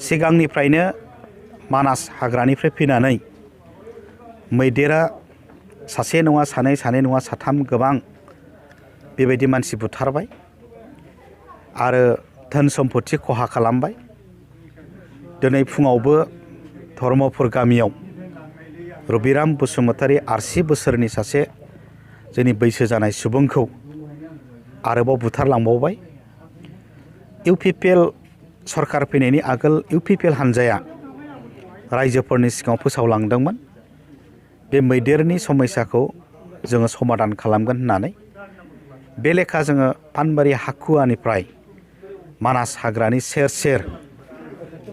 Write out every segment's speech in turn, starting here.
सिगांनिफ्रायनो मानास हाग्रानिफ्राय फैनानै मैदेरा सासे नङा सानै, सानै नङा साथाम गोबां बेबायदि मानसि बुथारबाय आरो धोन सम्पति खहा खालामबाय। दिनै फुङावबो धर्मपुर गामियाव रबिराम बसुमतारी 80 बोसोरनि सासे जोंनि बैसो जानाय सुबुंखौ आरोबाव बुथारलांबावबाय। UPPL सरकार फैनायनि आगोल UPPL हानजाया रायजोफोरनि सिगाङाव फोसावलांदोंमोन बे मैदेरनि समस्याखौ जोङो समाधान खालामगोन होननानै। बे लेखा जोङो पानबारि हाखुवानिफ्राय मानास हाग्रानि सेर सेर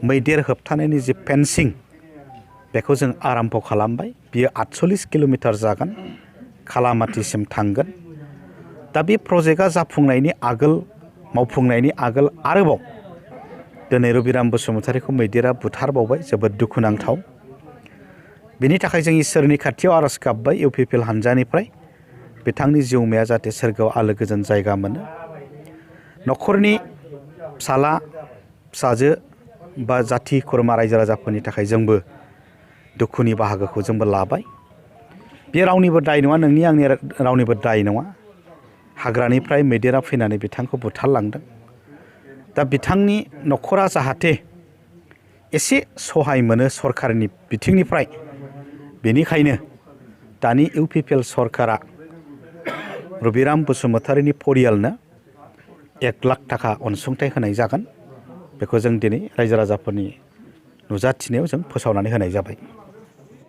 मैदेर होबथानायनि जि फेन्सिं बेखौ जों आरम्भ खालामबाय। बियो 48 किल'मिटार जागोन, खालामाथिसिम थांगोन। दा बे प्रजेक्टआ जाफुंनायनि आगोल मावफुंनायनि आगोल आरोबाव दिनै रबिराम बसुमतारीखौ मैदेरा बुथारबावबाय। जोबोद दुखुनांथाव। बेनि थाखाय जों इसोरनि खाथियाव आरज गाबबाय UPPL हानजानिफ्राय बिथांनि जिउमाया जाहाथे सोरगोआव आलो गोजोन जायगा मोनो। न'खरनि फिसाला फिसाजो बा जाथि खुरमा रायजो राजाफोरनि थाखाय जोंबो दुखुनि बाहागोखौ जोंबो लाबाय। बे रावनिबो दाय नङा, नोंनि आंनि रावनिबो दाय नङा। हाग्रानिफ्राय मैदेरा फैनानै बिथांखौ बुथारलांदों। दा बिथांनि न'खरा जाहाथे एसे सहाय मोनो सरकारनि बिथिंनिफ्राय, बेनिखायनो दानि UPPL सरकारा रबिराम बसुमतारीनि परियालनो 1 लाख थाखा अनसुंथाइ होनाय जागोन। बेखौ जों दिनै रायजो राजाफोरनि नुजाथिनायाव जों फोसावनानै होनाय जाबाय।